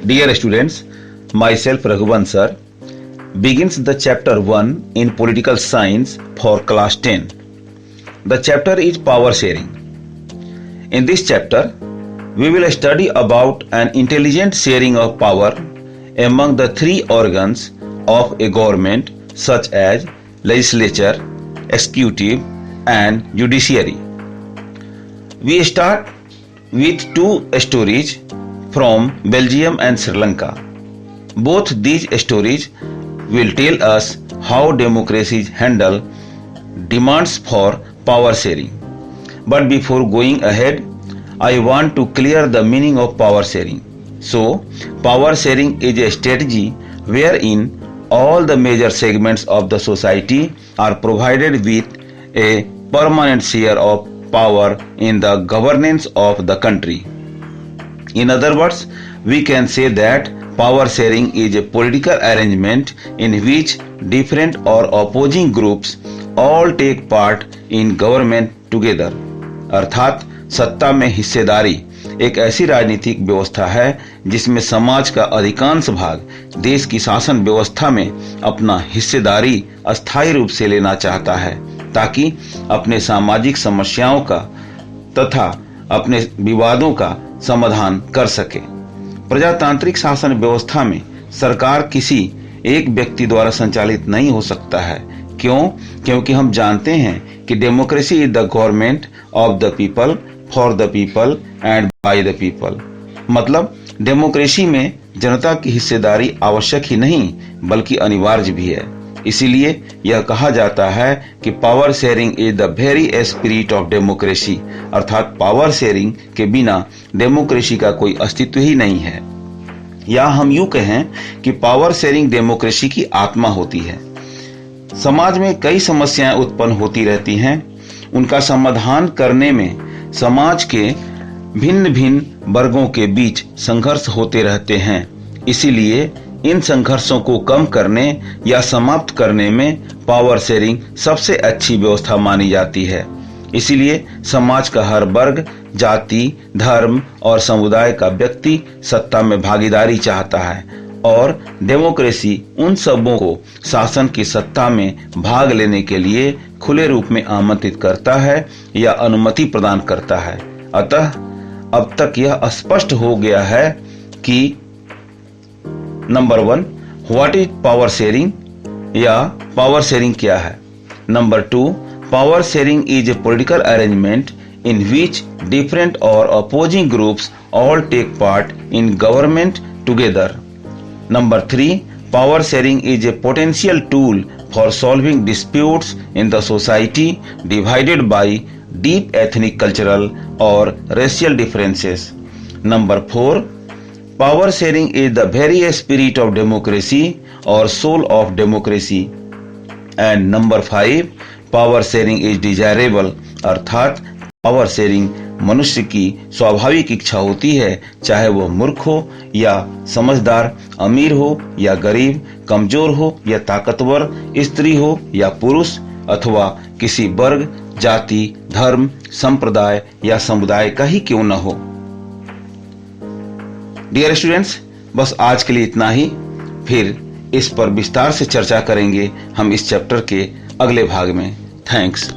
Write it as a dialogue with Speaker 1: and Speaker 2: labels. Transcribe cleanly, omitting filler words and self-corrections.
Speaker 1: Dear students, myself Raghuvan sir begins the chapter 1 in political science for class 10. The chapter is power sharing. In this chapter, we will study about an intelligent sharing of power among the three organs of a government such as legislature, executive and judiciary. We start with two stories from Belgium and Sri Lanka. Both these stories will tell us how democracies handle demands for power sharing. But before going ahead, I want to clear the meaning of power sharing. So, power sharing is a strategy wherein all the major segments of the society are provided with a permanent share of power in the governance of the country. In other words, we can say that power sharing is a political arrangement in which different or opposing groups all take part in government together. अर्थात सत्ता में हिस्सेदारी एक ऐसी राजनीतिक व्यवस्था है जिसमें समाज का अधिकांश भाग देश की शासन व्यवस्था में अपना हिस्सेदारी अस्थायी रूप से लेना चाहता है ताकि अपने सामाजिक समस्याओं का तथा अपने विवादों का समाधान कर सके। प्रजातांत्रिक शासन व्यवस्था में सरकार किसी एक व्यक्ति द्वारा संचालित नहीं हो सकता है। क्योंकि हम जानते हैं कि democracy is the government of the people for the people and by the people. मतलब डेमोक्रेसी में जनता की हिस्सेदारी आवश्यक ही नहीं बल्कि अनिवार्य भी है। इसीलिए यह कहा जाता है कि power sharing is the very spirit of democracy, अर्थात पावर शेयरिंग के बिना डेमोक्रेसी का कोई अस्तित्व ही नहीं है। या हम यूं कहें कि पावर शेयरिंग डेमोक्रेसी की आत्मा होती है। समाज में कई समस्याएं उत्पन्न होती रहती हैं। उनका समाधान करने में समाज के भिन्न भिन्न वर्गों के बीच संघर्ष होते रहते हैं। इसीलिए इन संघर्षों को कम करने या समाप्त करने में पावर शेयरिंग सबसे अच्छी व्यवस्था मानी जाती है। इसीलिए समाज का हर वर्ग, जाति, धर्म और समुदाय का व्यक्ति सत्ता में भागीदारी चाहता है और डेमोक्रेसी उन सबों को शासन की सत्ता में भाग लेने के लिए खुले रूप में आमंत्रित करता है या अनुमति प्रदान करता है। अतः अब तक यह स्पष्ट हो गया है कि number 1, what is power sharing या पावर शेयरिंग क्या है। Number 2, power sharing is a political arrangement in which different और opposing groups all take part in government together. Number 3, power sharing is a potential tool for solving disputes in the society divided by deep ethnic, cultural or racial differences. Number 4, power sharing is the very spirit of democracy or soul of democracy. And number 5, power sharing is desirable, अर्थात power sharing मनुष्य की स्वाभाविक इच्छा होती है, चाहे वह मूर्ख हो या समझदार, अमीर हो या गरीब, कमजोर हो या ताकतवर, स्त्री हो या पुरुष, अथवा किसी वर्ग, जाति, धर्म, संप्रदाय या समुदाय का ही क्यों न हो। डियर स्टूडेंट्स, बस आज के लिए इतना ही। फिर इस पर विस्तार से चर्चा करेंगे हम इस चैप्टर के अगले भाग में। थैंक्स।